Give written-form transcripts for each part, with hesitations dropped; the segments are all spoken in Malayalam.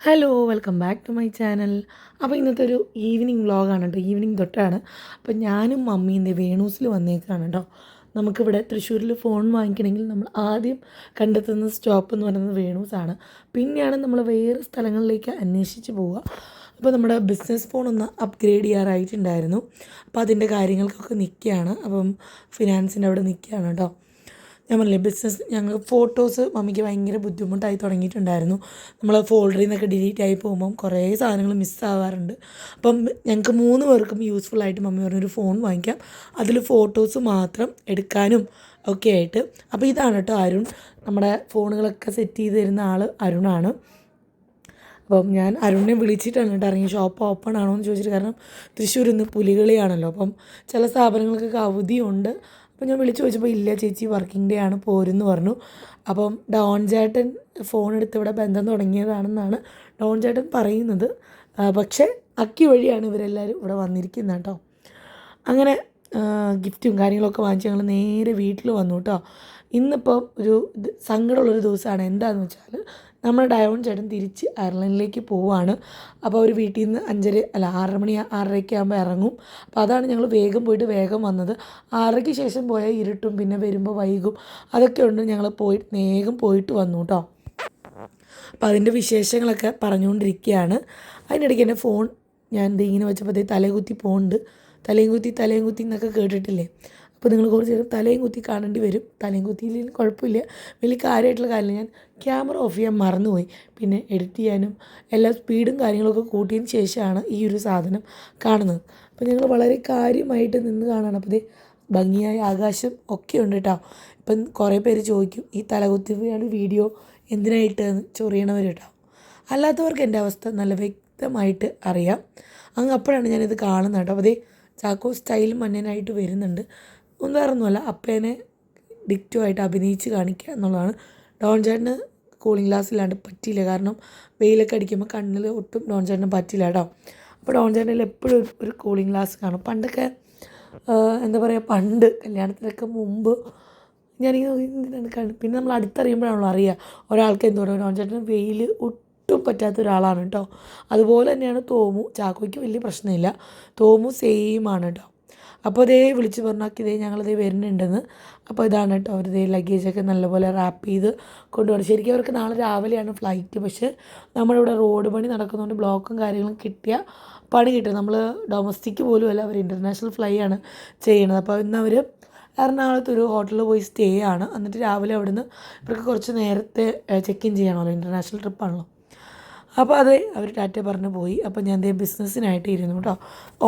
Hello welcome back to my channel. അപ്പോൾ ഇന്നത്തെ ഒരു ഈവനിങ് വ്ളോഗാണ് കേട്ടോ. ഈവനിങ് തൊട്ടാണ്. അപ്പോൾ ഞാനും മമ്മീൻ്റെ വേണൂസിൽ വന്നേക്കാണ് കേട്ടോ. നമുക്കിവിടെ തൃശ്ശൂരിൽ ഫോൺ വാങ്ങിക്കണമെങ്കിൽ നമ്മൾ ആദ്യം കണ്ടെത്തുന്ന സ്റ്റോപ്പ് എന്ന് പറയുന്നത് വേണൂസാണ്. പിന്നെയാണ് നമ്മൾ വേറെ സ്ഥലങ്ങളിലേക്ക് അന്വേഷിച്ച് പോവുക. അപ്പോൾ നമ്മുടെ ബിസിനസ് ഫോൺ ഒന്ന് അപ്ഗ്രേഡ് ചെയ്യാറായിട്ടുണ്ടായിരുന്നു. അപ്പോൾ അതിൻ്റെ കാര്യങ്ങൾക്കൊക്കെ നിൽക്കുകയാണ്. അപ്പം ഫിനാൻസിൻ്റെ അവിടെ നിൽക്കുകയാണ് കേട്ടോ. ഞാൻ പറഞ്ഞില്ലേ ബിസിനസ് ഞങ്ങൾ ഫോട്ടോസ് മമ്മിക്ക് ഭയങ്കര ബുദ്ധിമുട്ടായി തുടങ്ങിയിട്ടുണ്ടായിരുന്നു. നമ്മൾ ഫോൾഡറിൽ നിന്നൊക്കെ ഡിലീറ്റ് ആയി പോകുമ്പം കുറേ സാധനങ്ങൾ മിസ്സാവാറുണ്ട്. അപ്പം ഞങ്ങൾക്ക് 3 പേർക്കും യൂസ്ഫുള്ളായിട്ട് മമ്മി പറഞ്ഞൊരു ഫോൺ വാങ്ങിക്കാം, അതിൽ ഫോട്ടോസ് മാത്രം എടുക്കാനും ഒക്കെ ആയിട്ട്. അപ്പോൾ ഇതാണ് കേട്ടോ അരുൺ, നമ്മുടെ ഫോണുകളൊക്കെ സെറ്റ് ചെയ്ത് തരുന്ന ആൾ അരുണാണ്. അപ്പം ഞാൻ അരുണിനെ വിളിച്ചിട്ടാണ് കേട്ടോ ഇറങ്ങി. ഷോപ്പ് ഓപ്പൺ ആണോ എന്ന് ചോദിച്ചിട്ട്, കാരണം തൃശ്ശൂർ ഇന്ന് പുലികളിയാണല്ലോ. അപ്പം ചില സ്ഥാപനങ്ങൾക്കൊക്കെ അവധിയുണ്ട്. അപ്പോൾ ഞാൻ വിളിച്ച് ചോദിച്ചപ്പോൾ ഇല്ല ചേച്ചി വർക്കിംഗ് ഡേ ആണ് പോരെന്ന് പറഞ്ഞു. അപ്പം ഡോൺ ചേട്ടൻ ഫോൺ എടുത്ത് ഇവിടെ ബന്ധം തുടങ്ങിയതാണെന്നാണ് ഡോൺ ചേട്ടൻ പറയുന്നത്. പക്ഷേ അക്കി വഴിയാണ് ഇവരെല്ലാവരും ഇവിടെ വന്നിരിക്കുന്നത് കേട്ടോ. അങ്ങനെ ഗിഫ്റ്റും കാര്യങ്ങളൊക്കെ വാങ്ങിച്ച് ഞങ്ങൾ നേരെ വീട്ടിൽ വന്നു കേട്ടോ. ഇന്നിപ്പം ഒരു സങ്കടമുള്ളൊരു ദിവസമാണ്. എന്താണെന്ന് വെച്ചാൽ നമ്മുടെ ഡയോൺ ചേട്ടൻ തിരിച്ച് അയർലൻഡിലേക്ക് പോവുകയാണ്. അപ്പോൾ അവർ വീട്ടിൽ നിന്ന് 6 മണി 6:30 ആകുമ്പോൾ ഇറങ്ങും. അപ്പോൾ അതാണ് ഞങ്ങൾ വേഗം പോയിട്ട് വേഗം വന്നത്. 6:00-ക്ക് ശേഷം പോയാൽ ഇരുട്ടും, പിന്നെ വരുമ്പോൾ വൈകും, അതൊക്കെ ഉണ്ട്. ഞങ്ങൾ വേഗം പോയിട്ട് വന്നു കേട്ടോ. അപ്പോൾ അതിൻ്റെ വിശേഷങ്ങളൊക്കെ പറഞ്ഞുകൊണ്ടിരിക്കുകയാണ്. അതിനിടയ്ക്ക് എൻ്റെ ഫോൺ ഞാൻ ഇങ്ങനെ വെച്ചപ്പോൾ തലയും കുത്തി പോകുന്നുണ്ട്. തലയും കുത്തി എന്നൊക്കെ കേട്ടിട്ടില്ലേ? അപ്പോൾ നിങ്ങൾ കുറച്ച് നേരം തലയും കുത്തി കാണേണ്ടി വരും. തലയും കുത്തിയില്ലെങ്കിൽ കുഴപ്പമില്ല, വലിയ കാര്യമായിട്ടുള്ള കാര്യമില്ല. ഞാൻ ക്യാമറ ഓഫ് ചെയ്യാൻ മറന്നുപോയി. പിന്നെ എഡിറ്റ് ചെയ്യാനും എല്ലാ സ്പീഡും കാര്യങ്ങളൊക്കെ കൂട്ടിയതിന് ശേഷമാണ് ഈ ഒരു സാധനം കാണുന്നത്. അപ്പോൾ ഞങ്ങൾ വളരെ കാര്യമായിട്ട് നിന്ന് കാണാണ്. അപ്പോൾ ഭംഗിയായ ആകാശം ഒക്കെ ഉണ്ട് കേട്ടോ. ഇപ്പം കുറേ പേര് ചോദിക്കും ഈ തലകുത്തിയാണ് വീഡിയോ എന്തിനായിട്ട് ചൊറിയണവർ കേട്ടോ. അല്ലാത്തവർക്ക് എൻ്റെ അവസ്ഥ നല്ല വ്യക്തമായിട്ട് അറിയാം. അപ്പോഴാണ് ഞാനിത് കാണുന്നത് കേട്ടോ. അപ്പോൾ ചാക്കോ സ്റ്റൈൽ മന്നനായിട്ട് വരുന്നുണ്ട്. ഒന്നും വേറൊന്നുമല്ല, അപ്പേനെ ഡിക്റ്റോ ആയിട്ട് അഭിനയിച്ച് കാണിക്കുക എന്നുള്ളതാണ്. ഡോൺ ചേട്ടന് കൂളിംഗ് ഗ്ലാസ് ഇല്ലാണ്ട് പറ്റിയില്ല, കാരണം വെയിലൊക്കെ അടിക്കുമ്പോൾ കണ്ണിൽ ഒട്ടും ഡോൺ ചേട്ടന് പറ്റില്ല കേട്ടോ. അപ്പോൾ ഡോൺ ചേട്ടനിൽ എപ്പോഴും ഒരു കൂളിംഗ് ഗ്ലാസ് കാണും. പണ്ടൊക്കെ എന്താ പറയുക, പണ്ട് കല്യാണത്തിനൊക്കെ മുമ്പ് ഞാനിങ്ങനെ പിന്നെ നമ്മൾ അടുത്തറിയുമ്പോഴാണല്ലോ അറിയുക ഒരാൾക്ക് എന്തോ പറയുക. ഡോൺ ചേട്ടന് വെയിൽ ഒട്ടും പറ്റാത്ത ഒരാളാണ് കേട്ടോ. അതുപോലെ തന്നെയാണ് തോമു. ചാക്കോയ്ക്ക് വലിയ പ്രശ്നമില്ല, തോമു സെയിം ആണ് കേട്ടോ. അപ്പോൾ വിളിച്ച് പറഞ്ഞാക്കി ഞങ്ങളിതേ വരുന്നുണ്ടെന്ന്. അപ്പോൾ ഇതാണ് കേട്ടോ അവർ ലഗേജൊക്കെ നല്ലപോലെ റാപ്പ് ചെയ്ത് കൊണ്ടുപോകണം. ശരിക്കും അവർക്ക് നാളെ രാവിലെയാണ് ഫ്ലൈറ്റ്. പക്ഷേ നമ്മളിവിടെ റോഡ് പണി നടക്കുന്നതുകൊണ്ട് ബ്ലോക്കും കാര്യങ്ങളും കിട്ടിയ പണി കിട്ടും. നമ്മൾ ഡൊമസ്റ്റിക് പോലും അല്ല, അവർ ഇൻ്റർനാഷണൽ ഫ്ലൈ ആണ് ചെയ്യണത്. അപ്പോൾ ഇന്ന് അവർ എറണാകുളത്ത് ഒരു ഹോട്ടലിൽ പോയി സ്റ്റേ ആണ്. എന്നിട്ട് രാവിലെ അവിടുന്ന് ഇവർക്ക് കുറച്ച് നേരത്തെ ചെക്ക് ഇൻ ചെയ്യണമല്ലോ, ഇൻ്റർനാഷണൽ ട്രിപ്പാണല്ലോ. അപ്പോൾ അവർ ടാറ്റ പറഞ്ഞ് പോയി. അപ്പോൾ ഞാൻ ബിസിനസ്സിനായിട്ട് ഇരുന്നു കേട്ടോ.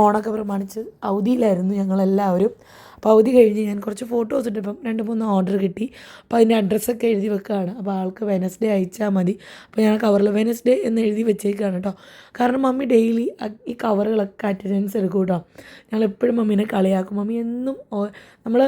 ഓണമൊക്കെ പ്രമാണിച്ച് അവധിയിലായിരുന്നു ഞങ്ങളെല്ലാവരും. അപ്പോൾ അവധി കഴിഞ്ഞ് ഞാൻ കുറച്ച് ഫോട്ടോസ് ഇട്ട് ഇപ്പം 2-3 ഓർഡർ കിട്ടി. അപ്പോൾ അതിൻ്റെ അഡ്രസ്സൊക്കെ എഴുതി വെക്കുകയാണ്. അപ്പോൾ ആൾക്ക് വെനസ്ഡേ അയച്ചാൽ മതി. അപ്പോൾ ഞാൻ കവറിൽ വെനസ്ഡേ എന്ന് എഴുതി വെച്ചേക്കാണ് കേട്ടോ. കാരണം മമ്മി ഡെയിലി ഈ കവറുകളൊക്കെ അറ്റൻഡൻസ് എടുക്കും കേട്ടോ. ഞങ്ങളെപ്പോഴും മമ്മീനെ കളിയാക്കും. മമ്മി എന്നും നമ്മൾ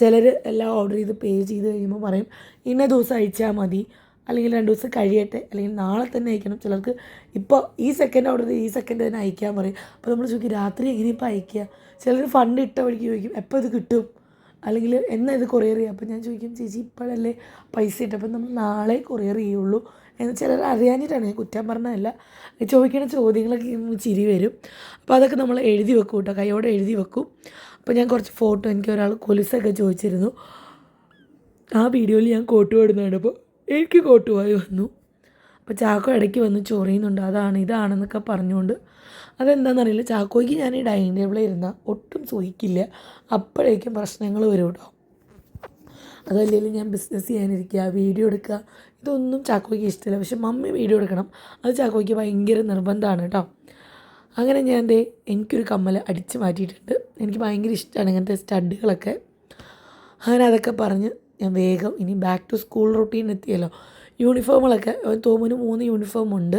ചിലർ എല്ലാം ഓർഡർ ചെയ്ത് പേ ചെയ്ത് കഴിയുമ്പോൾ പറയും ഇന്ന ദിവസം അയച്ചാൽ മതി, അല്ലെങ്കിൽ 2 ദിവസം കഴിയട്ടെ, അല്ലെങ്കിൽ നാളെ തന്നെ അയക്കണം. ചിലർക്ക് ഇപ്പോൾ ഈ സെക്കൻഡ് ഓർഡർ ചെയ്ത് ഈ സെക്കൻഡ് തന്നെ അയക്കാൻ പറയും. അപ്പോൾ നമ്മൾ ചോദിക്കും രാത്രി എങ്ങനെ ഇപ്പോൾ അയക്കുക? ചിലർ ഫണ്ട് ഇട്ട വഴിക്ക് ചോദിക്കും എപ്പോൾ ഇത് കിട്ടും, അല്ലെങ്കിൽ എന്നാ ഇത് കൊറിയർ ചെയ്യുക? അപ്പോൾ ഞാൻ ചോദിക്കും ചേച്ചി ഇപ്പോഴല്ലേ പൈസ ഇട്ട്, അപ്പം നമ്മൾ നാളെ കൊറിയർ ചെയ്യുള്ളൂ എന്ന്. ചിലർ അറിയാനിട്ടാണ്, ഞാൻ കുറ്റം പറഞ്ഞതല്ല. ചോദിക്കുന്ന ചോദ്യങ്ങളൊക്കെ ചിരി വരും. അപ്പോൾ അതൊക്കെ നമ്മൾ എഴുതി വെക്കും കേട്ടോ, കൈയോടെ എഴുതി വെക്കും. അപ്പോൾ ഞാൻ കുറച്ച് ഫോട്ടോ, എനിക്ക് ഒരാൾ കൊലുസൊക്കെ ചോദിച്ചിരുന്നു, ആ വീഡിയോയിൽ ഞാൻ കോട്ട് പാടുന്നതാണ്. അപ്പോൾ എനിക്ക് കോട്ടുപോയി വന്നു. അപ്പോൾ ചാക്കോ ഇടയ്ക്ക് വന്ന് ചൊറിയുന്നുണ്ട്, ഇതാണെന്നൊക്കെ പറഞ്ഞുകൊണ്ട്. അതെന്താണെന്നറിയില്ല, ചാക്കോയ്ക്ക് ഞാൻ ഈ ഡൈനിങ് ടേബിളിൽ ഇരുന്നാൽ ഒട്ടും സുഖിക്കില്ല. അപ്പോഴേക്കും പ്രശ്നങ്ങൾ വരും കേട്ടോ. അതല്ലെങ്കിൽ ഞാൻ ബിസിനസ് ചെയ്യാനിരിക്കുക, വീഡിയോ എടുക്കുക, ഇതൊന്നും ചാക്കോയ്ക്ക് ഇഷ്ടമില്ല. പക്ഷെ മമ്മി വീഡിയോ എടുക്കണം, അത് ചാക്കോയ്ക്ക് ഭയങ്കര നിർബന്ധമാണ് കേട്ടോ. അങ്ങനെ ഞാൻ എനിക്കൊരു കമ്മൽ അടിച്ച് മാറ്റിയിട്ടുണ്ട്. എനിക്ക് ഭയങ്കര ഇഷ്ടമാണ് ഇങ്ങനത്തെ സ്റ്റഡുകളൊക്കെ. അങ്ങനെ അതൊക്കെ പറഞ്ഞ് ഞാൻ വേഗം ഇനി ബാക്ക് ടു സ്കൂൾ റൊട്ടീൻ എത്തിയല്ലോ. യൂണിഫോമുകളൊക്കെ തോമുന് 3 യൂണിഫോം ഉണ്ട്.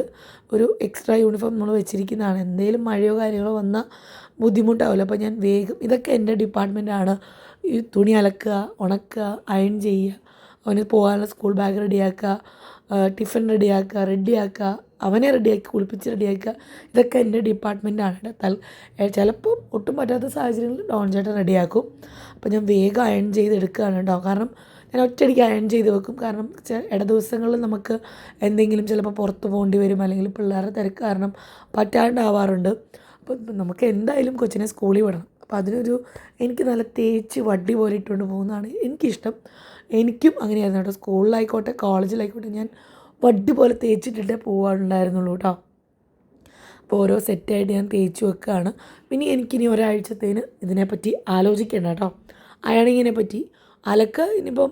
ഒരു എക്സ്ട്രാ യൂണിഫോം നമ്മൾ വെച്ചിരിക്കുന്നതാണ്. എന്തെങ്കിലും മഴയോ കാര്യങ്ങളോ വന്നാൽ ബുദ്ധിമുട്ടാവില്ല. അപ്പോൾ ഞാൻ വേഗം, ഇതൊക്കെ എൻ്റെ ഡിപ്പാർട്ട്മെൻറ്റാണ്. ഈ തുണി അലക്കുക, ഉണക്കുക, അയൺ ചെയ്യുക, അവന് പോകാനുള്ള സ്കൂൾ ബാഗ് റെഡിയാക്കുക, ടിഫിൻ റെഡിയാക്കുക, അവനെ റെഡിയാക്കി കുളിപ്പിച്ച് റെഡിയാക്കുക, ഇതൊക്കെ എൻ്റെ ഡിപ്പാർട്ട്മെൻറ്റാണ്. ചിലപ്പം ഒട്ടും പറ്റാത്ത സാഹചര്യങ്ങളിൽ ഡോൺ ചേട്ടൻ റെഡിയാക്കും. അപ്പോൾ ഞാൻ വേഗം അയൺ ചെയ്തെടുക്കുകയാണ് കേട്ടോ. കാരണം ഞാൻ ഒറ്റയടിക്ക് അയൺ ചെയ്ത് വെക്കും. കാരണം ഇട ദിവസങ്ങളിൽ നമുക്ക് എന്തെങ്കിലും ചിലപ്പോൾ പുറത്ത് പോകേണ്ടി വരും, അല്ലെങ്കിൽ പിള്ളേരുടെ തിരക്ക് കാരണം പറ്റാണ്ടാവാറുണ്ട്. അപ്പോൾ നമുക്ക് എന്തായാലും കൊച്ചിനെ സ്കൂളിൽ വിടണം. അപ്പോൾ അതിനൊരു എനിക്ക് നല്ല തേച്ച് വടി പോലെ ഇട്ടുകൊണ്ട് പോകുന്നതാണ് എനിക്കിഷ്ടം. എനിക്കും അങ്ങനെയായിരുന്നു കേട്ടോ. സ്കൂളിലായിക്കോട്ടെ കോളേജിലായിക്കോട്ടെ ഞാൻ വടി പോലെ തേച്ചിട്ടിട്ടേ പോകാറുണ്ടായിരുന്നുള്ളൂ കേട്ടോ. അപ്പോൾ ഓരോ സെറ്റായിട്ട് ഞാൻ തേച്ച് വെക്കുകയാണ്. പിന്നെ എനിക്കിനി ഒരാഴ്ചത്തേന് ഇതിനെപ്പറ്റി ആലോചിക്കേണ്ട കേട്ടോ. അയണിങ്ങിനെ പറ്റി അലക്ക് ഇനിയിപ്പം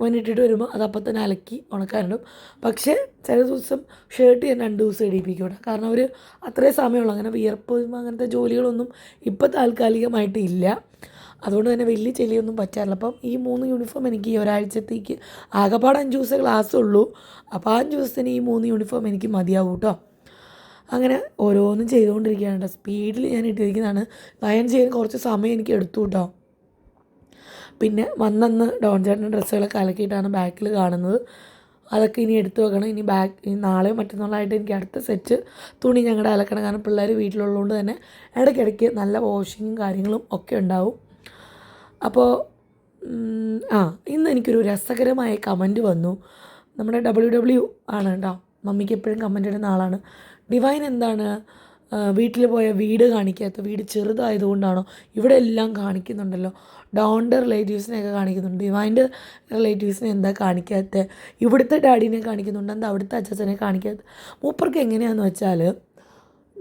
വന്നിട്ടിട്ട് വരുമ്പോൾ അത് അപ്പം തന്നെ അലക്കി ഉണക്കാനുണ്ട്. പക്ഷേ ചില ദിവസം ഷർട്ട് ഞാൻ 2 ദിവസം ഇടിപ്പിക്കും കേട്ടോ. കാരണം അവർ അത്രയും സമയമുള്ളൂ. അങ്ങനെ വിയർപ്പ് അങ്ങനത്തെ ജോലികളൊന്നും ഇപ്പം താൽക്കാലികമായിട്ട് ഇല്ല. അതുകൊണ്ട് തന്നെ വലിയ ചെളിയൊന്നും പറ്റാറില്ല. അപ്പം ഈ 3 യൂണിഫോം എനിക്ക് ഈ ഒരാഴ്ചത്തേക്ക് ആകെപ്പാടെ 5 ദിവസമേ ക്ലാസ്സുള്ളൂ. അപ്പോൾ ആ 5 ദിവസത്തിന് ഈ 3 യൂണിഫോം എനിക്ക് മതിയാവും കേട്ടോ. അങ്ങനെ ഓരോന്നും ചെയ്തുകൊണ്ടിരിക്കുകയാണ് കേട്ടോ. സ്പീഡിൽ ഞാൻ ഇട്ടിരിക്കുന്നതാണ്. അയൺ ചെയ്യാൻ കുറച്ച് സമയം എനിക്ക് എടുത്തു കേട്ടോ. പിന്നെ വന്നന്ന് ഡോൺ ചേട്ടൻ്റെ ഡ്രസ്സുകളൊക്കെ അലക്കിയിട്ടാണ് ബാക്കിൽ കാണുന്നത്. അതൊക്കെ ഇനി എടുത്തു വെക്കണം. ഇനി നാളെയോ മറ്റന്നാളായിട്ട് എനിക്ക് അടുത്ത സെറ്റ് തുണി ഞങ്ങളുടെ അലക്കണം. കാരണം പിള്ളേർ വീട്ടിലുള്ളതുകൊണ്ട് തന്നെ ഇടയ്ക്കിടയ്ക്ക് നല്ല വാഷിങ്ങും കാര്യങ്ങളും ഒക്കെ ഉണ്ടാവും. അപ്പോൾ ഇന്ന് എനിക്കൊരു രസകരമായ കമൻറ്റ് വന്നു. നമ്മുടെ WW ആണ് കേട്ടോ. മമ്മിക്ക് എപ്പോഴും കമൻറ്റ് ഇടുന്ന ആളാണ്. ഡിവൈൻ എന്താണ് വീട്ടിൽ പോയ വീട് കാണിക്കാത്ത? വീട് ചെറുതായതുകൊണ്ടാണോ? ഇവിടെ എല്ലാം കാണിക്കുന്നുണ്ടല്ലോ. ഡോണിൻ്റെ റിലേറ്റീവ്സിനെയൊക്കെ കാണിക്കുന്നുണ്ട്. ഡിവൈൻ്റെ റിലേറ്റീവ്സിനെ എന്താ കാണിക്കാത്ത? ഇവിടുത്തെ ഡാഡീനെ കാണിക്കുന്നുണ്ട്, എന്താ അവിടുത്തെ അച്ഛനെ കാണിക്കാത്ത? മൂപ്പർക്ക് എങ്ങനെയാണെന്ന് വെച്ചാൽ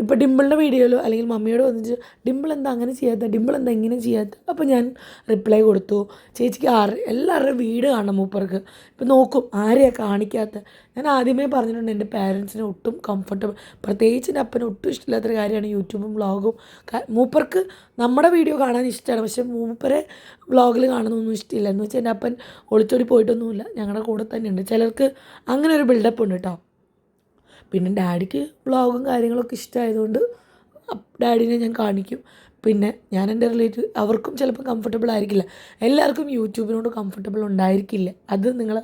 ഇപ്പോൾ ഡിമ്പിളിൻ്റെ വീഡിയോയിലോ അല്ലെങ്കിൽ മമ്മിയോട് വന്നിട്ട് ഡിമ്പിൾ എന്താ അങ്ങനെ ചെയ്യാത്ത, ഡിമ്പിൾ എന്താ ഇങ്ങനെ ചെയ്യാത്ത? അപ്പോൾ ഞാൻ റിപ്ലൈ കൊടുത്തു, ചേച്ചിക്ക് എല്ലാവരുടെയും വീട് കാണണം മൂപ്പർക്ക്. ഇപ്പം നോക്കും ആരെയാണ് കാണിക്കാത്ത. ഞാൻ ആദ്യമേ പറഞ്ഞിട്ടുണ്ട് എൻ്റെ പാരൻസിന് ഒട്ടും കംഫർട്ടബിൾ, പ്രത്യേകിച്ച് എൻ്റെ അപ്പന് ഒട്ടും ഇഷ്ടമില്ലാത്തൊരു കാര്യമാണ് യൂട്യൂബും വ്ളോഗും. മൂപ്പർക്ക് നമ്മുടെ വീഡിയോ കാണാൻ ഇഷ്ടമാണ്, പക്ഷേ മൂപ്പരെ വ്ളോഗിൽ കാണുന്നൊന്നും ഇഷ്ടമില്ല. എന്ന് വെച്ചാൽ എൻ്റെ അപ്പൻ ഒളിച്ചോടി പോയിട്ടൊന്നുമില്ല, ഞങ്ങളുടെ കൂടെ തന്നെയുണ്ട്. ചിലർക്ക് അങ്ങനെ ഒരു ബിൽഡപ്പ് ഉണ്ട് കേട്ടോ. പിന്നെ ഡാഡിക്ക് വ്ളോഗും കാര്യങ്ങളൊക്കെ ഇഷ്ടമായതുകൊണ്ട് ഡാഡിനെ ഞാൻ കാണിക്കും. പിന്നെ ഞാൻ എൻ്റെ റിലേറ്റീവ് അവർക്കും ചിലപ്പോൾ കംഫർട്ടബിൾ ആയിരിക്കില്ല. എല്ലാവർക്കും യൂട്യൂബിനോട് കംഫർട്ടബിൾ ഉണ്ടായിരിക്കില്ല. അത് നിങ്ങൾ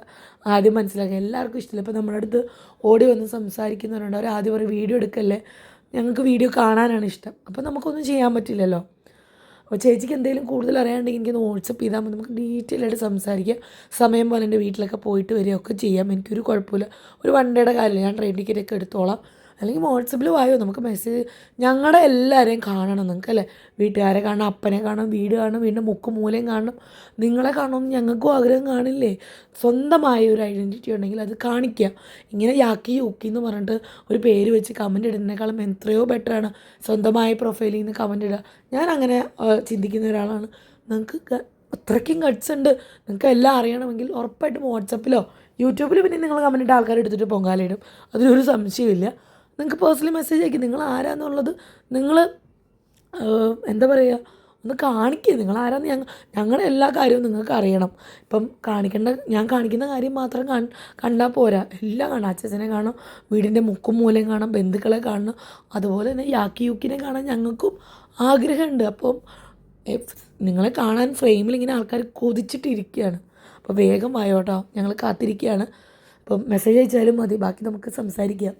ആദ്യം മനസ്സിലാക്കുക. എല്ലാവർക്കും ഇഷ്ടമില്ല. ഇപ്പോൾ നമ്മുടെ അടുത്ത് ഓടി വന്ന് സംസാരിക്കുന്നവരുണ്ട്. അവർ ആദ്യം പറയും വീഡിയോ എടുക്കല്ലേ, ഞങ്ങൾക്ക് വീഡിയോ കാണാനാണ് ഇഷ്ടം. അപ്പോൾ നമുക്കൊന്നും ചെയ്യാൻ പറ്റില്ലല്ലോ. അപ്പോൾ ചേച്ചിക്ക് എന്തെങ്കിലും കൂടുതൽ അറിയാണ്ടെങ്കിൽ എനിക്കൊന്ന് വാട്സപ്പ് ചെയ്താൽ മതി, നമുക്ക് ഡീറ്റെയിൽ ആയിട്ട് സംസാരിക്കാം. സമയം പോലെ എൻ്റെ വീട്ടിലൊക്കെ പോയിട്ട് വരികയൊക്കെ ചെയ്യാം. എനിക്കൊരു കുഴപ്പമില്ല. ഒരു 1 ഡേയുടെ കാര്യമില്ല, ഞാൻ ട്രെയിൻ ടിക്കറ്റൊക്കെ എടുത്തോളാം. അല്ലെങ്കിൽ വാട്സപ്പിൽ വായോ, നമുക്ക് മെസ്സേജ്. ഞങ്ങളുടെ എല്ലാവരെയും കാണണം നിങ്ങൾക്ക് അല്ലേ. വീട്ടുകാരെ കാണണം, അപ്പനെ കാണണം, വീട് കാണണം, വീടിൻ്റെ മുക്കും മൂലയും കാണണം. നിങ്ങളെ കാണണമെന്ന് ഞങ്ങൾക്കും ആഗ്രഹം കാണില്ലേ? സ്വന്തമായ ഒരു ഐഡൻറ്റിറ്റി ഉണ്ടെങ്കിൽ അത് കാണിക്കുക. ഇങ്ങനെ യാക്കി യൂക്കി എന്ന് പറഞ്ഞിട്ട് ഒരു പേര് വെച്ച് കമൻറ്റ് ഇടുന്നതിനേക്കാളും എത്രയോ ബെറ്ററാണ് സ്വന്തമായ പ്രൊഫൈലിൽ നിന്ന് കമൻറ്റ് ഇടുക. ഞാൻ അങ്ങനെ ചിന്തിക്കുന്ന ഒരാളാണ്. നിങ്ങൾക്ക് അത്രയ്ക്കും ഗട്ട്സ് ഉണ്ട്, നിങ്ങൾക്ക് എല്ലാം അറിയണമെങ്കിൽ ഉറപ്പായിട്ടും വാട്സപ്പിലോ യൂട്യൂബിൽ പിന്നെ നിങ്ങൾ കമൻറ്റ് ഇട്ട ആൾക്കാർ എടുത്തിട്ട് പൊങ്കാലയിടും, അതിലൊരു സംശയമില്ല. നിങ്ങൾക്ക് പേഴ്സണലി മെസ്സേജ് അയക്കും. നിങ്ങൾ ആരാന്നുള്ളത് നിങ്ങൾ എന്താ പറയുക, ഒന്ന് കാണിക്കുക. നിങ്ങൾ ആരാന്ന് ഞങ്ങളുടെ എല്ലാ കാര്യവും നിങ്ങൾക്ക് അറിയണം. ഇപ്പം ഞാൻ കാണിക്കുന്ന കാര്യം മാത്രം കണ്ടാൽ പോരാ, എല്ലാം കാണാം. അച്ഛനെ കാണാം, വീടിൻ്റെ മുക്കും മൂലയും കാണാം, ബന്ധുക്കളെ കാണണം, അതുപോലെ തന്നെ യാക്കി യൂക്കിനെ കാണാൻ ഞങ്ങൾക്കും ആഗ്രഹമുണ്ട്. അപ്പം നിങ്ങളെ കാണാൻ ഫ്രെയിമിൽ ഇങ്ങനെ ആൾക്കാർ കൊതിച്ചിട്ടിരിക്കുകയാണ്. അപ്പോൾ വേഗം വായോട്ടോ, ഞങ്ങൾ കാത്തിരിക്കുകയാണ്. അപ്പം മെസ്സേജ് അയച്ചാലും മതി, ബാക്കി നമുക്ക് സംസാരിക്കാം.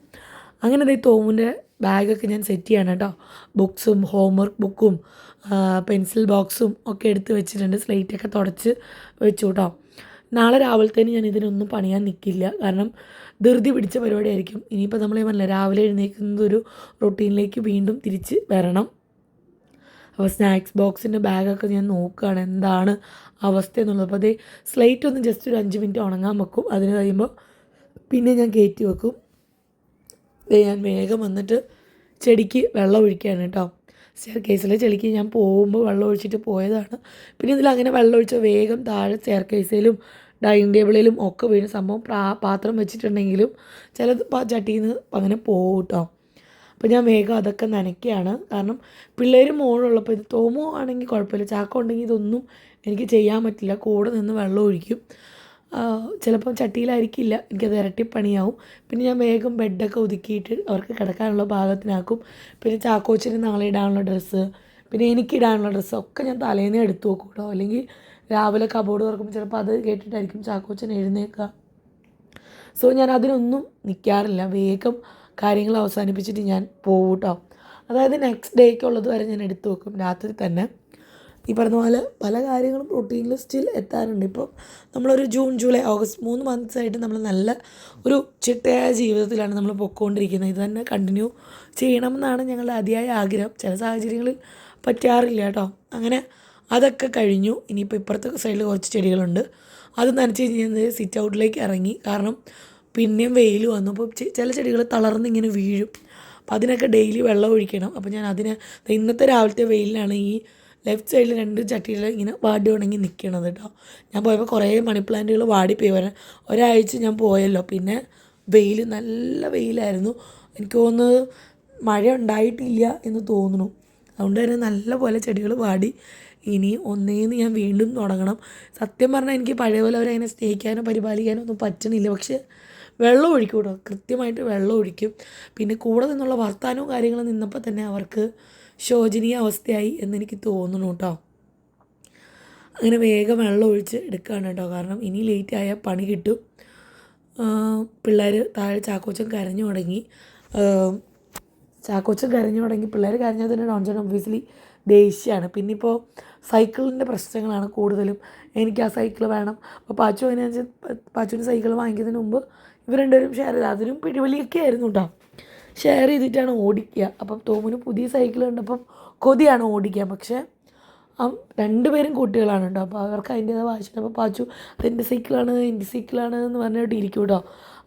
അങ്ങനെ തോമുൻ്റെ ബാഗൊക്കെ ഞാൻ സെറ്റ് ചെയ്യണം കേട്ടോ. ബുക്സും ഹോംവർക്ക് ബുക്കും പെൻസിൽ ബോക്സും ഒക്കെ എടുത്ത് വെച്ചിട്ടുണ്ട്. സ്ലേറ്റൊക്കെ തുടച്ച് വെച്ചു കേട്ടോ. നാളെ രാവിലത്തേന് ഞാൻ ഇതിനൊന്നും പണിയാൻ നിൽക്കില്ല, കാരണം ധൃതി പിടിച്ച പരിപാടിയായിരിക്കും. ഇനിയിപ്പോൾ നമ്മൾ പറഞ്ഞില്ല, രാവിലെ എഴുന്നേൽക്കുന്നത് ഒരു റൊട്ടീനിലേക്ക് വീണ്ടും തിരിച്ച് വരണം. അപ്പോൾ സ്നാക്സ് ബോക്സിൻ്റെ ബാഗൊക്കെ ഞാൻ നോക്കുകയാണ് എന്താണ് അവസ്ഥ എന്നുള്ളത്. അപ്പോൾ അതേ സ്ലേറ്റ് ഒന്ന് ജസ്റ്റ് ഒരു 5 മിനിറ്റ് ഉണങ്ങാൻ വെക്കും. അതിന് കഴിയുമ്പോൾ പിന്നെ ഞാൻ കയറ്റി വെക്കും. ഞാൻ വേഗം വന്നിട്ട് ചെടിക്ക് വെള്ളം ഒഴിക്കുകയാണ് കേട്ടോ. സ്റ്റെയർ കേസിലെ ചെടിക്ക് ഞാൻ പോകുമ്പോൾ വെള്ളം ഒഴിച്ചിട്ട് പോയതാണ്. പിന്നെ ഇതിലങ്ങനെ വെള്ളം ഒഴിച്ചാൽ വേഗം താഴെ സ്റ്റെയർ കേസിലും ഡൈനിങ് ടേബിളിലും ഒക്കെ വീണ് സംഭവം പാത്രം വെച്ചിട്ടുണ്ടെങ്കിലും ചിലത് ചട്ടിയിൽ നിന്ന് അങ്ങനെ പോകും കേട്ടോ. അപ്പോൾ ഞാൻ വേഗം അതൊക്കെ നനയ്ക്കുകയാണ്. കാരണം പിള്ളേർ മോളുള്ളപ്പോൾ ഇത് തോമോ ആണെങ്കിൽ കുഴപ്പമില്ല, ചാക്ക ഉണ്ടെങ്കിൽ ഇതൊന്നും എനിക്ക് ചെയ്യാൻ പറ്റില്ല. കൂടെ നിന്ന് വെള്ളം ഒഴിക്കും. ചിലപ്പം ചട്ടിയിലായിരിക്കില്ല, എനിക്കത് ഇരട്ടിപ്പണിയാവും. പിന്നെ ഞാൻ വേഗം ബെഡൊക്കെ ഒതുക്കിയിട്ട് അവർക്ക് കിടക്കാനുള്ള പാകത്തിനാക്കും. പിന്നെ ചാക്കോച്ചിന് നാളെ ഇടാനുള്ള ഡ്രസ്സ്, പിന്നെ എനിക്കിടാനുള്ള ഡ്രസ്സൊക്കെ ഞാൻ തലേന്നേ എടുത്തു വെക്കും കേട്ടോ. അല്ലെങ്കിൽ രാവിലെ കബോർഡ് തുറക്കുമ്പോൾ ചിലപ്പോൾ അത് കേട്ടിട്ടായിരിക്കും ചാക്കോച്ചൻ എഴുന്നേൽക്കുക. സോ ഞാൻ അതിനൊന്നും നിൽക്കാറില്ല, വേഗം കാര്യങ്ങൾ അവസാനിപ്പിച്ചിട്ട് ഞാൻ പോകും കേട്ടോ. അതായത് നെക്സ്റ്റ് ഡേക്കുള്ളത് വരെ ഞാൻ എടുത്തു വെക്കും രാത്രി തന്നെ. ഈ പറഞ്ഞ പോലെ പല കാര്യങ്ങളും റൊട്ടീനിൽ സ്റ്റിൽ എത്താറുണ്ട്. ഇപ്പോൾ നമ്മളൊരു ജൂൺ, ജൂലൈ, ഓഗസ്റ്റ് 3 മന്ത്സ് ആയിട്ട് നമ്മൾ നല്ല ഒരു ചിട്ടയായ ജീവിതത്തിലാണ് നമ്മൾ പൊയ്ക്കൊണ്ടിരിക്കുന്നത്. ഇത് തന്നെ കണ്ടിന്യൂ ചെയ്യണമെന്നാണ് ഞങ്ങളുടെ അതിയായ ആഗ്രഹം. ചില സാഹചര്യങ്ങളിൽ പറ്റാറില്ല കേട്ടോ. അങ്ങനെ അതൊക്കെ കഴിഞ്ഞു. ഇനിയിപ്പോൾ ഇപ്പുറത്തെ സൈഡിൽ കുറച്ച് ചെടികളുണ്ട്. അത് നനച്ച് കഴിഞ്ഞ് സിറ്റ് ഔട്ടിലേക്ക് ഇറങ്ങി. കാരണം പിന്നെയും വെയിൽ വന്നു. അപ്പോൾ ചില ചെടികൾ തളർന്നിങ്ങനെ വീഴും. അപ്പോൾ അതിനൊക്കെ ഡെയിലി വെള്ളം ഒഴിക്കണം. അപ്പോൾ ഞാൻ അതിന് ഇന്നത്തെ രാവിലത്തെ വെയിലിലാണ് ഈ ലെഫ്റ്റ് സൈഡിൽ 2 ചട്ടിയിൽ ഇങ്ങനെ വാടി ഉണങ്ങി നിൽക്കണത് കേട്ടോ. ഞാൻ പോയപ്പോൾ കുറേ മണി പ്ലാന്റുകൾ വാടിപ്പോയി. ഒരാഴ്ച ഞാൻ പോയല്ലോ. പിന്നെ വെയിൽ, നല്ല വെയിലായിരുന്നു. എനിക്ക് തോന്നുന്നത് മഴ ഉണ്ടായിട്ടില്ല എന്ന് തോന്നുന്നു. അതുകൊണ്ട് തന്നെ നല്ല പോലെ ചെടികൾ വാടി. ഇനി ഒന്നേന്ന് ഞാൻ വീണ്ടും തുടങ്ങണം. സത്യം പറഞ്ഞാൽ എനിക്ക് പഴയ പോലെ അവരതിനെ സ്നേഹിക്കാനോ പരിപാലിക്കാനോ ഒന്നും പറ്റണില്ല. പക്ഷേ വെള്ളം ഒഴിക്കും കേട്ടോ, കൃത്യമായിട്ട് വെള്ളം ഒഴിക്കും. പിന്നെ കൂടെ നിന്നുള്ള വർത്താനവും കാര്യങ്ങളും നിന്നപ്പോൾ തന്നെ അവർക്ക് ശോചനീയ അവസ്ഥയായി എന്നെനിക്ക് തോന്നുന്നു കേട്ടോ. അങ്ങനെ വേഗം വെള്ളം ഒഴിച്ച് എടുക്കുകയാണ് കേട്ടോ. കാരണം ഇനി ലേറ്റ് ആയാൽ പണി കിട്ടും. പിള്ളേർ താഴെ ചാക്കോച്ചൻ കരഞ്ഞു തുടങ്ങി. പിള്ളേർ കരഞ്ഞാൽ തന്നെ ഡോൺചേട്ടൻ ഒബ്വിയസ്ലി ദേഷ്യമാണ്. പിന്നെ ഇപ്പോൾ സൈക്കിളിൻ്റെ പ്രശ്നങ്ങളാണ് കൂടുതലും. എനിക്ക് ആ സൈക്കിൾ വേണം. അപ്പോൾ പാച്ചുവിന് സൈക്കിൾ വാങ്ങിക്കുന്നതിന് മുമ്പ് ഇവർ രണ്ടുപേരും ഷെയർ ചെയ്ത്, അതിനും പിടിവലിയൊക്കെ ആയിരുന്നു കേട്ടോ. ഷെയർ ചെയ്തിട്ടാണ് ഓടിക്കുക. അപ്പം തോമിന് പുതിയ സൈക്കിൾ കണ്ടപ്പം കൊതിയാണ് ഓടിക്കുക. പക്ഷേ രണ്ടുപേരും കുട്ടികളാണ് കേട്ടോ. അപ്പോൾ അവർക്ക് അതിൻ്റേതായ വാശിയാണ്. അപ്പോൾ പാച്ചു അതെൻ്റെ സൈക്കിളാണ് എന്ന് പറഞ്ഞിട്ട് ഇരിക്കും കേട്ടോ.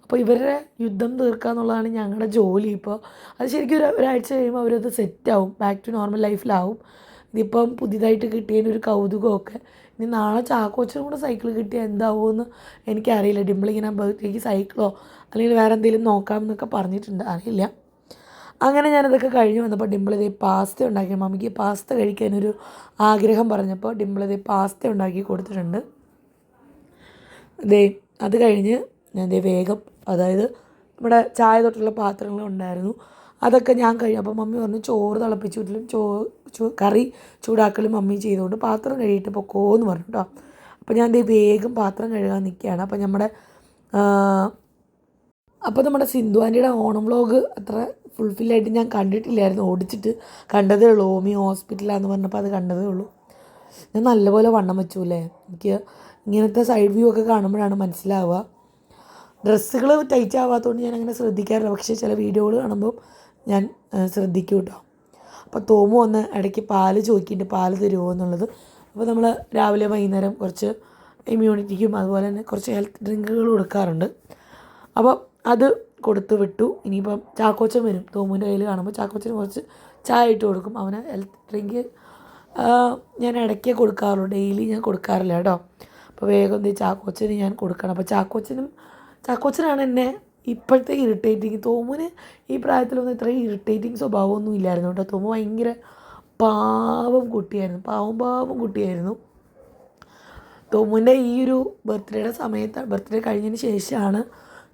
അപ്പോൾ ഇവരുടെ യുദ്ധം തീർക്കുക എന്നുള്ളതാണ് ഞങ്ങളുടെ ജോലി. ഇപ്പോൾ അത് ശരിക്കും ഒരാഴ്ച കഴിയുമ്പോൾ അവരത് സെറ്റാവും, ബാക്ക് ടു നോർമൽ ലൈഫിലാവും. ഇതിപ്പം പുതിയതായിട്ട് കിട്ടിയതിൻ്റെ ഒരു കൗതുകമൊക്കെ. ഇനി നാളെ ചാക്കോച്ചനും കൂടെ സൈക്കിൾ കിട്ടിയാൽ എന്താവുമെന്ന് എനിക്കറിയില്ല. ഡിംപിളിങ്ങനെ ബർത്ത്ഡേക്ക് സൈക്കിളോ അല്ലെങ്കിൽ വേറെ എന്തെങ്കിലും നോക്കാമെന്നൊക്കെ പറഞ്ഞിട്ടുണ്ട്, അറിയില്ല. അങ്ങനെ ഞാനതൊക്കെ കഴിഞ്ഞ് വന്നപ്പോൾ ഡിംപിൾ ഇതേ പാസ്ത ഉണ്ടാക്കി. മമ്മിക്ക് പാസ്ത കഴിക്കാനൊരു ആഗ്രഹം പറഞ്ഞപ്പോൾ ഡിംപിൾ ഇതേ പാസ്ത ഉണ്ടാക്കി കൊടുത്തിട്ടുണ്ട്. അത് കഴിഞ്ഞ് ഞാൻ വേഗം, അതായത് നമ്മുടെ ചായ തൊട്ടുള്ള പാത്രങ്ങളുണ്ടായിരുന്നു, അതൊക്കെ ഞാൻ കഴിയും. അപ്പോൾ മമ്മി പറഞ്ഞു ചോറ് തിളപ്പിച്ച് വിട്ടിലും കറി ചൂടാക്കലും മമ്മി ചെയ്തുകൊണ്ട് പാത്രം കഴുകിയിട്ട് പൊക്കോന്ന് പറഞ്ഞു കേട്ടോ. അപ്പോൾ ഞാൻ വേഗം പാത്രം കഴുകാൻ നിൽക്കുകയാണ്. അപ്പോൾ നമ്മുടെ സിന്ധു ആൻറ്റിയുടെ ഓണം വ്ലോഗ് അത്ര ഫുൾഫില്ലായിട്ട് ഞാൻ കണ്ടിട്ടില്ലായിരുന്നു. ഓടിച്ചിട്ട് കണ്ടതേ ഉള്ളൂ. ഓമി ഹോസ്പിറ്റലാന്ന് പറഞ്ഞപ്പോൾ അത് കണ്ടതേ ഉള്ളൂ. ഞാൻ നല്ലപോലെ വണ്ണം വെച്ചു അല്ലേ. എനിക്ക് ഇങ്ങനത്തെ സൈഡ് വ്യൂ ഒക്കെ കാണുമ്പോഴാണ് മനസ്സിലാവുക. ഡ്രസ്സുകൾ ടൈറ്റ് ആവാത്തതുകൊണ്ട് ഞാൻ അങ്ങനെ ശ്രദ്ധിക്കാറില്ല. പക്ഷേ ചില വീഡിയോകൾ കാണുമ്പോൾ ഞാൻ ശ്രദ്ധിക്കും കേട്ടോ. അപ്പോൾ തോമു വന്ന് ഇടയ്ക്ക് പാല് ചോദിക്കുന്നുണ്ട്, പാല് തരുമോ എന്നുള്ളത്. അപ്പോൾ നമ്മൾ രാവിലെ വൈകുന്നേരം കുറച്ച് ഇമ്മ്യൂണിറ്റിക്കും അതുപോലെ തന്നെ കുറച്ച് ഹെൽത്ത് ഡ്രിങ്കുകൾ കൊടുക്കാറുണ്ട്. അപ്പോൾ അത് കൊടുത്ത് വിട്ടു. ഇനിയിപ്പം ചാക്കോച്ചൻ വരും. തോമുവിൻ്റെ കയ്യിൽ കാണുമ്പോൾ ചാക്കോച്ചന് കുറച്ച് ചായ ഇട്ട് കൊടുക്കും. അവന് ഹെൽത്ത് ഡ്രിങ്ക് ഞാൻ ഇടയ്ക്കേ കൊടുക്കാറുള്ളൂ, ഡെയിലി ഞാൻ കൊടുക്കാറില്ല കേട്ടോ. അപ്പോൾ വേഗം ചാക്കോച്ചന് ഞാൻ കൊടുക്കണം. അപ്പോൾ ചാക്കോച്ചനാണ് എന്നെ ഇപ്പോഴത്തെ ഇറിറ്റേറ്റിങ്. തോമുവിന് ഈ പ്രായത്തിലൊന്നും ഇത്രയും ഇറിറ്റേറ്റിങ് സ്വഭാവമൊന്നും ഇല്ലായിരുന്നു കേട്ടോ. തോമു ഭയങ്കര പാവം കുട്ടിയായിരുന്നു. തോമുവിൻ്റെ ഈ ഒരു ബർത്ത്ഡേ കഴിഞ്ഞതിന് ശേഷമാണ്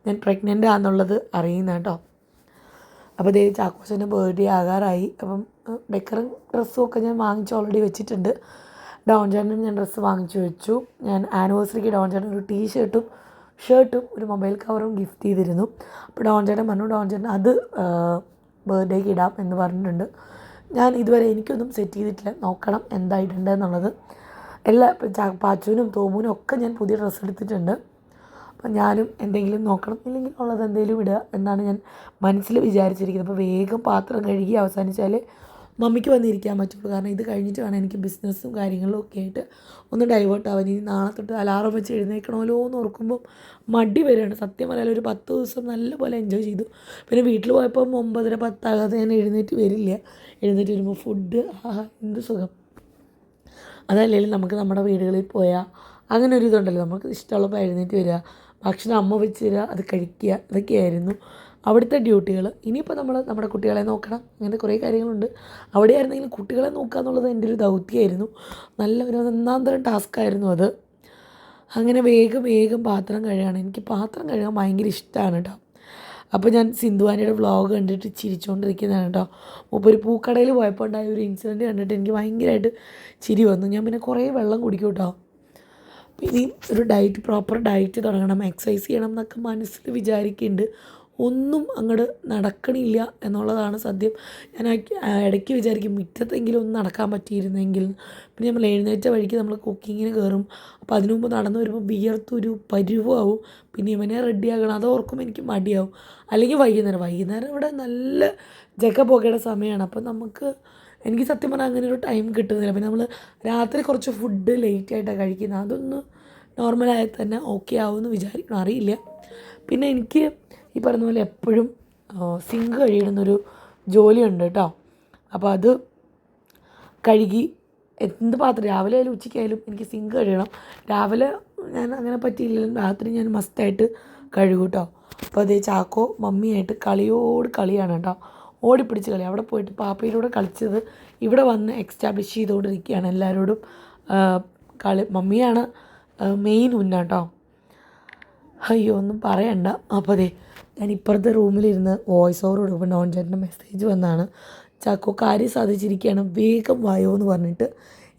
ഞാൻ പ്രഗ്നൻ്റ് ആണെന്നുള്ളത് അറിയുന്നത് കേട്ടോ. അപ്പോൾ ചാക്കോച്ചൻ്റെ ബർത്ത്ഡേ ആകാറായി. അപ്പം ഡെക്കറും ഡ്രസ്സും ഒക്കെ ഞാൻ വാങ്ങിച്ച് ഓൾറെഡി വെച്ചിട്ടുണ്ട്. ഡോൺ ചേട്ടനും ഞാൻ ഡ്രസ്സ് വാങ്ങിച്ചു വെച്ചു. ഞാൻ ആനിവേഴ്സറിക്ക് ഡോൺ ചേട്ടൻ ഒരു ഷർട്ടും ഒരു മൊബൈൽ കവറും ഗിഫ്റ്റ് ചെയ്തിരുന്നു. അപ്പോൾ ഡോൺ ചേട്ടൻ അത് ബർത്ത്ഡേക്ക് ഇടാം എന്ന് പറഞ്ഞിട്ടുണ്ട്. ഞാൻ ഇതുവരെ എനിക്കൊന്നും സെറ്റ് ചെയ്തിട്ടില്ല, നോക്കണം എന്തായിട്ടുണ്ട് എന്നുള്ളത്. പാച്ചുവിനും തോമുവിനും ഒക്കെ ഞാൻ പുതിയ ഡ്രസ്സ് എടുത്തിട്ടുണ്ട്. അപ്പം ഞാനും എന്തെങ്കിലും നോക്കണം, ഇല്ലെങ്കിൽ ഉള്ളത് എന്തെങ്കിലും ഇടുക എന്നാണ് ഞാൻ മനസ്സിൽ വിചാരിച്ചിരിക്കുന്നത്. അപ്പോൾ വേഗം പാത്രം കഴുകി അവസാനിച്ചാൽ മമ്മിക്ക് വന്നിരിക്കാൻ പറ്റുള്ളൂ. കാരണം ഇത് കഴിഞ്ഞിട്ട് വേണം എനിക്ക് ബിസിനസ്സും കാര്യങ്ങളും ഒക്കെ ആയിട്ട് ഒന്ന് ഡൈവേർട്ട് ആവാൻ. ഇനി നാളെ തൊട്ട് അലാറം വെച്ച് എഴുന്നേൽക്കണമല്ലോ എന്ന് ഓർക്കുമ്പോൾ മടി വരികയാണ്. സത്യം പറയാൻ ഒരു 10 ദിവസം നല്ലപോലെ എൻജോയ് ചെയ്തു. പിന്നെ വീട്ടിൽ പോയപ്പോൾ 9:30 10 ആകാതെ ഞാൻ എഴുന്നേറ്റ് വരുമ്പോൾ ഫുഡ് എന്ത് സുഖം. അതല്ലെങ്കിലും നമുക്ക് നമ്മുടെ വീടുകളിൽ പോയാൽ അങ്ങനെ ഒരു ഇതുണ്ടല്ലോ, നമുക്ക് ഇഷ്ടമുള്ളപ്പോൾ എഴുന്നേറ്റ് വരിക, ഭക്ഷണം അമ്മ വെച്ച് തരിക, അത് കഴിക്കുക, ഇതൊക്കെയായിരുന്നു അവിടുത്തെ ഡ്യൂട്ടികൾ. ഇനിയിപ്പോൾ നമ്മൾ നമ്മുടെ കുട്ടികളെ നോക്കണം, അങ്ങനത്തെ കുറേ കാര്യങ്ങളുണ്ട്. അവിടെയായിരുന്നെങ്കിലും കുട്ടികളെ നോക്കുക എന്നുള്ളത് എൻ്റെ ഒരു ദൗത്യമായിരുന്നു. ഒരു ഒന്നാന്തരം ടാസ്ക്കായിരുന്നു അത്. അങ്ങനെ വേഗം പാത്രം കഴുകുകയാണ്. എനിക്ക് പാത്രം കഴുകാൻ ഭയങ്കര ഇഷ്ടമാണ് കേട്ടോ. അപ്പോൾ ഞാൻ സിന്ധു ആൻറ്റിയുടെ വ്ളോഗ് കണ്ടിട്ട് ചിരിച്ചുകൊണ്ടിരിക്കുന്നതാണ് കേട്ടോ. ഒരു പൂക്കടയിൽ പോയപ്പോൾ ഉണ്ടായ ഒരു ഇൻസിഡൻറ്റ് കണ്ടിട്ട് എനിക്ക് ഭയങ്കരമായിട്ട് ചിരി വന്നു. ഞാൻ പിന്നെ കുറേ വെള്ളം കുടിക്കും കേട്ടോ. ഇനിയും ഒരു പ്രോപ്പർ ഡയറ്റ് തുടങ്ങണം, എക്സസൈസ് ചെയ്യണം എന്നൊക്കെ മനസ്സിൽ വിചാരിക്കുന്നുണ്ട്. ഒന്നും അങ്ങോട്ട് നടക്കണില്ല എന്നുള്ളതാണ് സത്യം. ഞാൻ ഇടയ്ക്ക് വിചാരിക്കും മുറ്റത്തെങ്കിലും ഒന്ന് നടക്കാൻ പറ്റിയിരുന്നെങ്കിൽ. പിന്നെ നമ്മൾ എഴുന്നേറ്റ വഴിക്ക് നമ്മൾ കുക്കിങ്ങിന് കയറും. അപ്പോൾ അതിനു മുമ്പ് നടന്നു വരുമ്പോൾ വിയർത്തൊരു പരുവാവും. പിന്നെ ഇവനെ റെഡിയാക്കണം, അത് ഓർക്കുമ്പോൾ എനിക്ക് മടിയാവും. അല്ലെങ്കിൽ വൈകുന്നേരം ഇവിടെ നല്ല ജഗപൊകയുടെ സമയമാണ്. അപ്പോൾ എനിക്ക് സത്യം പറഞ്ഞാൽ അങ്ങനെ ഒരു ടൈം കിട്ടുന്നില്ല. പിന്നെ നമ്മൾ രാത്രി കുറച്ച് ഫുഡ് ലേറ്റായിട്ടാണ് കഴിക്കുന്നത്. അതൊന്ന് നോർമലായാൽ തന്നെ ഓക്കെ ആവുമെന്ന് വിചാരിക്കണം, അറിയില്ല. പിന്നെ എനിക്ക് ഈ പറഞ്ഞ പോലെ എപ്പോഴും സിങ്ക് കഴുകുന്നൊരു ജോലിയുണ്ട് കേട്ടോ. അപ്പോൾ അത് കഴുകി എന്ത് പാത്രം രാവിലെ ആയാലും ഉച്ചയ്ക്കായാലും എനിക്ക് സിങ്ക് കഴുകണം. രാവിലെ ഞാൻ അങ്ങനെ പറ്റിയില്ലെങ്കിലും രാത്രി ഞാൻ മസ്റ്റായിട്ട് കഴുകും കേട്ടോ. അപ്പോൾ അതേ ചാക്കോ മമ്മിയായിട്ട് കളിയാണ് കേട്ടോ. ഓടിപ്പിടിച്ച് കളി. അവിടെ പോയിട്ട് പാപ്പയിലൂടെ കളിച്ചത് ഇവിടെ വന്ന് എക്സ്റ്റാബ്ലിഷ് ചെയ്തുകൊണ്ടിരിക്കുകയാണ് എല്ലാവരോടും. മമ്മിയാണ് മെയിൻ കേട്ടോ. അയ്യോ ഒന്നും പറയണ്ട. അപ്പോൾ അതെ ഞാൻ ഇപ്പുറത്തെ റൂമിലിരുന്ന് വോയിസ് ഓവർ കൊടുക്കുമ്പോൾ നോൺ ചേട്ടൻ്റെ മെസ്സേജ് വന്നതാണ്. ചാക്കോ കാര്യം സാധിച്ചിരിക്കുകയാണ്, വേഗം വായോ എന്ന് പറഞ്ഞിട്ട്.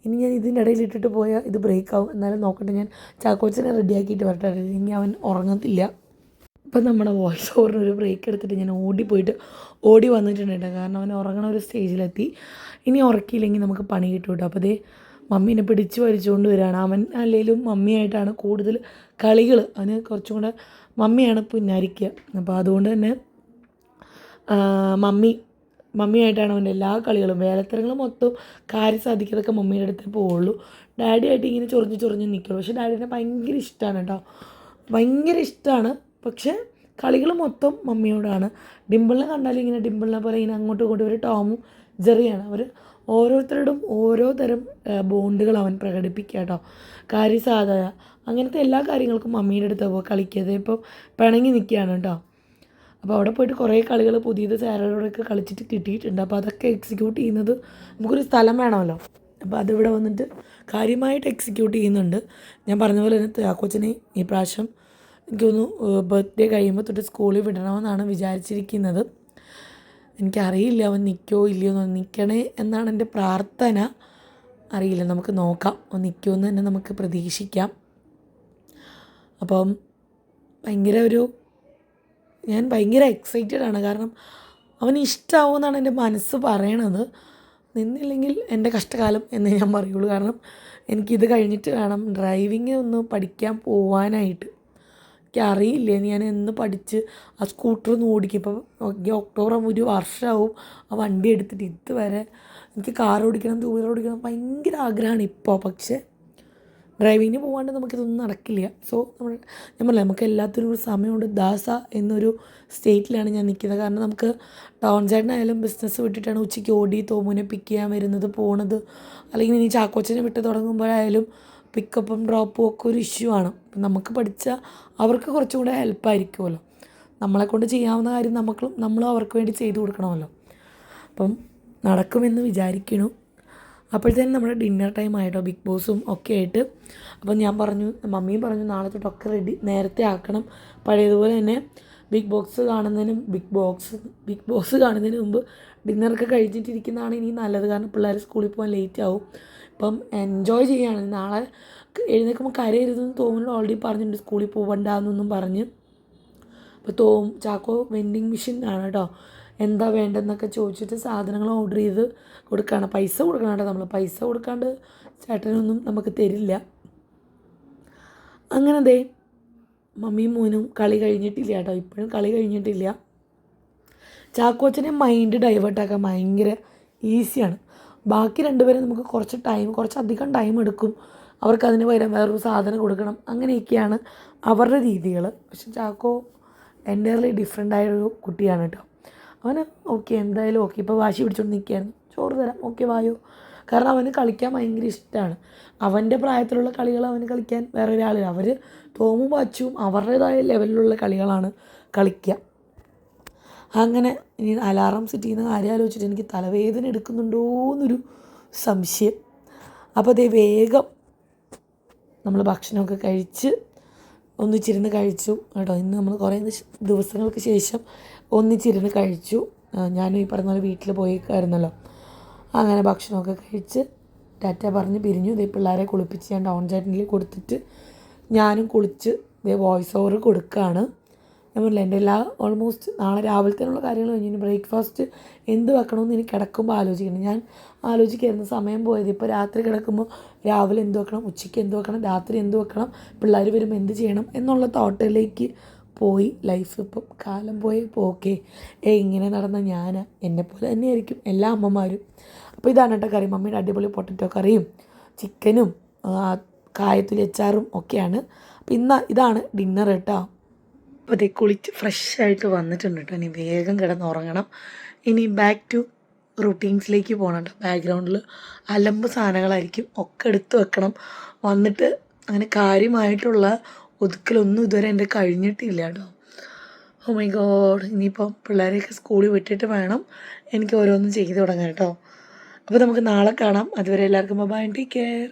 ഇനി ഞാൻ ഇതിൻ്റെ ഇടയിൽ ഇട്ടിട്ട് പോയാൽ ഇത് ബ്രേക്ക് ആവും. എന്നാലും നോക്കട്ടെ, ഞാൻ ചാക്കോച്ചനെ റെഡിയാക്കിയിട്ട് വരട്ടെ. ഇനി അവൻ ഉറങ്ങത്തില്ല. ഇപ്പം നമ്മുടെ വോയിസ് ഓവറിനൊരു ബ്രേക്ക് എടുത്തിട്ട് ഞാൻ ഓടി വന്നിട്ടുണ്ട്. കാരണം അവൻ ഉറങ്ങണ ഒരു സ്റ്റേജിലെത്തി. ഇനി ഉറക്കിയില്ലെങ്കിൽ നമുക്ക് പണി കിട്ടും കേട്ടോ. അപ്പോൾ അതേ മമ്മീനെ പിടിച്ച് വലിച്ചുകൊണ്ട് വരികയാണ്. അവൻ അല്ലെങ്കിലും മമ്മിയായിട്ടാണ് കൂടുതൽ കളികൾ. അവന് കുറച്ചും കൂടെ മമ്മിയാണ് പുന്നാരിക്കുക. അപ്പോൾ അതുകൊണ്ട് തന്നെ മമ്മിയായിട്ടാണ് അവൻ്റെ എല്ലാ കളികളും. വേലത്തരങ്ങൾ മൊത്തം കാര്യം സാധിക്കാതൊക്കെ മമ്മീയുടെ അടുത്തേ പോവുള്ളൂ. ഡാഡിയായിട്ട് ഇങ്ങനെ ചൊറിഞ്ഞ് നിൽക്കുള്ളൂ. പക്ഷേ ഡാഡിനെ ഭയങ്കര ഇഷ്ടമാണ് കേട്ടോ, ഭയങ്കര ഇഷ്ടമാണ്. പക്ഷേ കളികൾ മൊത്തം മമ്മിയോടാണ്. ഡിമ്പിളിനെ കണ്ടാലും ഇങ്ങനെ ഡിമ്പിളിനെ പോലെ ഇങ്ങനെ അങ്ങോട്ടും ഇങ്ങോട്ടും ഒരു ടോമും ജെറിയാണ്. അവർ ഓരോരുത്തരോടും ഓരോ തരം ബോണ്ടുകൾ അവൻ പ്രകടിപ്പിക്കുക കേട്ടോ. കാര്യസാധന അങ്ങനത്തെ എല്ലാ കാര്യങ്ങൾക്കും മമ്മീയുടെ അടുത്ത് പോകുക കളിക്കാതെ. ഇപ്പോൾ പിണങ്ങി നിൽക്കുകയാണ് കേട്ടോ. അപ്പോൾ അവിടെ പോയിട്ട് കുറേ കളികൾ പുതിയത് സാരോടൊക്കെ കളിച്ചിട്ട് കിട്ടിയിട്ടുണ്ട്. അപ്പോൾ അതൊക്കെ എക്സിക്യൂട്ട് ചെയ്യുന്നത് നമുക്കൊരു സ്ഥലം വേണമല്ലോ. അപ്പോൾ അതിവിടെ വന്നിട്ട് കാര്യമായിട്ട് എക്സിക്യൂട്ട് ചെയ്യുന്നുണ്ട്. ഞാൻ പറഞ്ഞ പോലെ തന്നെ ചാക്കോച്ചനെ ഈ പ്രാവശ്യം എനിക്കൊന്ന് ബർത്ത്ഡേ കഴിയുമ്പോൾ തൊട്ട് സ്കൂളിൽ വിടണമെന്നാണ് വിചാരിച്ചിരിക്കുന്നത്. എനിക്കറിയില്ല അവൻ നിൽക്കുമോ ഇല്ലയോ എന്ന്. നിൽക്കണേ എന്നാണ് എൻ്റെ പ്രാർത്ഥന. അറിയില്ല, നമുക്ക് നോക്കാം. അവൻ നിൽക്കുമെന്ന് തന്നെ നമുക്ക് പ്രതീക്ഷിക്കാം. അപ്പം ഞാൻ ഭയങ്കര എക്സൈറ്റഡ് ആണ്. കാരണം അവന് ഇഷ്ടമാവുമെന്നാണ് എൻ്റെ മനസ്സ് പറയണത്. നിന്നില്ലെങ്കിൽ എൻ്റെ കഷ്ടകാലം എന്നേ ഞാൻ പറയുള്ളൂ. കാരണം എനിക്കിത് കഴിഞ്ഞിട്ട് വേണം ഡ്രൈവിങ് ഒന്ന് പഠിക്കാൻ പോവാനായിട്ട്. എനിക്കറിയില്ല ഞാൻ എന്ന് പഠിച്ച് ആ സ്കൂട്ടറൊന്ന് ഓടിക്കും. ഇപ്പോൾ ഒക്ടോബർ ആകുമ്പോൾ ഒരു വർഷമാവും ആ വണ്ടി എടുത്തിട്ട്. ഇതുവരെ എനിക്ക് കാർ ഓടിക്കണം, ടൂ വീലർ ഓടിക്കണം ഭയങ്കര ആഗ്രഹമാണ് ഇപ്പോൾ. പക്ഷേ ഡ്രൈവിങ്ങിന് പോകാണ്ട് നമുക്കിതൊന്നും നടക്കില്ല. സോ ഞാൻ പറഞ്ഞില്ല, നമുക്ക് എല്ലാത്തിനും ഒരു സമയമുണ്ട്. ദാസ എന്നൊരു സ്റ്റേറ്റിലാണ് ഞാൻ നിൽക്കുന്നത്. കാരണം നമുക്ക് ടൗൺ ചേട്ടനായാലും ബിസിനസ് വിട്ടിട്ടാണ് ഉച്ചയ്ക്ക് ഓടി തോമുനെ പിക്ക് ചെയ്യാൻ വരുന്നത് പോണത്. അല്ലെങ്കിൽ ഇനി ചാക്കോച്ചനെ വിട്ട് തുടങ്ങുമ്പോഴായാലും പിക്കപ്പും ഡ്രോപ്പും ഒക്കെ ഒരു ഇഷ്യൂ ആണ്. നമുക്ക് പഠിച്ചാൽ അവർക്ക് കുറച്ചും കൂടെ ഹെൽപ്പായിരിക്കുമല്ലോ. നമ്മളെക്കൊണ്ട് ചെയ്യാവുന്ന കാര്യം നമ്മളും അവർക്ക് വേണ്ടി ചെയ്തു കൊടുക്കണമല്ലോ. അപ്പം നടക്കുമെന്ന് വിചാരിക്കണു. അപ്പോഴത്തേനും നമ്മുടെ ഡിന്നർ ടൈം ആയിട്ടോ, ബിഗ് ബോസും ഒക്കെ ആയിട്ട്. അപ്പം മമ്മിയും പറഞ്ഞു നാളെ തൊട്ടൊക്കെ നേരത്തെ ആക്കണം. പഴയതുപോലെ തന്നെ ബിഗ് ബോസ് കാണുന്നതിന് മുമ്പ് ഡിന്നറൊക്കെ കഴിച്ചിട്ടിരിക്കുന്നതാണ് ഇനി നല്ലത്. കാരണം പിള്ളേർ സ്കൂളിൽ പോകാൻ ലേറ്റ് ആവും. അപ്പം എൻജോയ് ചെയ്യുകയാണ്. നാളെ എഴുന്നേൽക്കുമ്പോൾ കരയരുതെന്ന് തോന്നുന്നു. ഓൾറെഡി പറഞ്ഞിട്ടുണ്ട് സ്കൂളിൽ പോകണ്ടെന്നൊന്നും പറഞ്ഞ്. അപ്പോൾ ചാക്കോ വെൻഡിങ് മെഷീൻ ആണ് കേട്ടോ. എന്താ വേണ്ടതെന്നൊക്കെ ചോദിച്ചിട്ട് സാധനങ്ങൾ ഓർഡർ ചെയ്ത് കൊടുക്കുകയാണ്. പൈസ കൊടുക്കണം കേട്ടോ. നമ്മൾ പൈസ കൊടുക്കാണ്ട് ചേട്ടനൊന്നും നമുക്ക് തരില്ല. അങ്ങനെ മമ്മിയും മോനും കളി കഴിഞ്ഞിട്ടില്ല കേട്ടോ. ഇപ്പോഴും കളി കഴിഞ്ഞിട്ടില്ല. ചാക്കോച്ചനെ മൈൻഡ് ഡൈവേർട്ടാക്കാൻ ഭയങ്കര ഈസിയാണ്. ബാക്കി രണ്ടുപേരും നമുക്ക് കുറച്ചധികം ടൈം എടുക്കും. അവർക്ക് അതിന് പകരം വേറൊരു സാധനം കൊടുക്കണം. അങ്ങനെയൊക്കെയാണ് അവരുടെ രീതികൾ. പക്ഷെ ചാക്കോ എൻ്റയർലി ഡിഫറെൻ്റ് ആയൊരു കുട്ടിയാണ് കേട്ടോ. അവന് ഓക്കെ, എന്തായാലും ഓക്കെ. ഇപ്പോൾ വാശി പിടിച്ചുകൊണ്ട് നിൽക്കുകയായിരുന്നു, ചോറ് തരാം, ഓക്കെ വായോ. കാരണം അവന് കളിക്കാൻ ഭയങ്കര ഇഷ്ടമാണ്. അവൻ്റെ പ്രായത്തിലുള്ള കളികൾ അവന് കളിക്കാൻ വേറെ ഒരാളില്ല. അവർ തോമും വാച്ചും അവരുടേതായ ലെവലിലുള്ള കളികളാണ് കളിക്കുക. അങ്ങനെ ഇനി അലാറം സെറ്റ് ചെയ്യുന്ന കാര്യം ആലോചിച്ചിട്ട് എനിക്ക് തലവേദന എടുക്കുന്നുണ്ടോ എന്നൊരു സംശയം. അപ്പോൾ വേഗം നമ്മൾ ഭക്ഷണമൊക്കെ കഴിച്ച് ഒന്നിച്ചിരുന്ന് കഴിച്ചു കേട്ടോ. ഇന്ന് നമ്മൾ കുറേ ദിവസങ്ങൾക്ക് ശേഷം ഒന്നിച്ചിരുന്ന് കഴിച്ചു. ഞാനും ഈ പറഞ്ഞ പോലെ വീട്ടിൽ പോയേക്കായിരുന്നല്ലോ. അങ്ങനെ ഭക്ഷണമൊക്കെ കഴിച്ച് ടാറ്റ പറഞ്ഞ് പിരിഞ്ഞു. പിള്ളേരെ കുളിപ്പിച്ച് ഞാൻ ടൗൺ ചേട്ടനിൽ കൊടുത്തിട്ട് ഞാനും കുളിച്ച് വോയിസ് ഓവർ കൊടുക്കുകയാണ്. ഞാൻ പറഞ്ഞില്ല എൻ്റെ എല്ലാ ഓൾമോസ്റ്റ് നാളെ രാവിലത്തേനുള്ള കാര്യങ്ങൾ കഴിഞ്ഞ് ഇനി ബ്രേക്ക്ഫാസ്റ്റ് എന്ത് വെക്കണമെന്ന് ഇനി കിടക്കുമ്പോൾ ആലോചിക്കണം. ഞാൻ ആലോചിക്കായിരുന്നു സമയം പോയത്. ഇപ്പോൾ രാത്രി കിടക്കുമ്പോൾ രാവിലെ എന്ത് വെക്കണം, ഉച്ചയ്ക്ക് എന്ത് വെക്കണം, രാത്രി എന്ത് വെക്കണം, പിള്ളേർ വരുമ്പോൾ എന്ത് ചെയ്യണം എന്നുള്ള തോട്ടിലേക്ക് പോയി ലൈഫ്. ഇപ്പം കാലം പോയി പോക്കേ. ഇങ്ങനെ നടന്ന ഞാൻ എന്നെപ്പോലെ തന്നെയായിരിക്കും എല്ലാ അമ്മമാരും. അപ്പോൾ ഇതാണ് കേട്ടോ കറി. മമ്മിയുടെ അടിപൊളി പൊട്ടറ്റോ കറിയും ചിക്കനും കായത്തുലി അച്ചാറും ഒക്കെയാണ്. അപ്പോൾ ഇതാണ് ഡിന്നർ കേട്ടോ. അപ്പോൾ അതേ കുളിച്ച് ഫ്രഷായിട്ട് വന്നിട്ടുണ്ട് കേട്ടോ. ഇനി വേഗം കിടന്നുറങ്ങണം. ഇനി ബാക്ക് ടു റുട്ടീൻസിലേക്ക് പോകണം കേട്ടോ. ബാക്ക്ഗ്രൗണ്ടിൽ അലമ്പ് സാധനങ്ങളായിരിക്കും, ഒക്കെ എടുത്ത് വെക്കണം. വന്നിട്ട് അങ്ങനെ കാര്യമായിട്ടുള്ള ഒതുക്കലൊന്നും ഇതുവരെ എൻ്റെ കഴിഞ്ഞിട്ടില്ല കേട്ടോ. ഓ മൈ ഗോഡ്, ഇനിയിപ്പം പിള്ളേരെയൊക്കെ സ്കൂളിൽ വിട്ടിട്ട് വേണം എനിക്ക് ഓരോന്നും ചെയ്ത് തുടങ്ങാം കേട്ടോ. അപ്പോൾ നമുക്ക് നാളെ കാണാം. അതുവരെ എല്ലാവർക്കും ബൈ, ടേക്ക് കെയർ.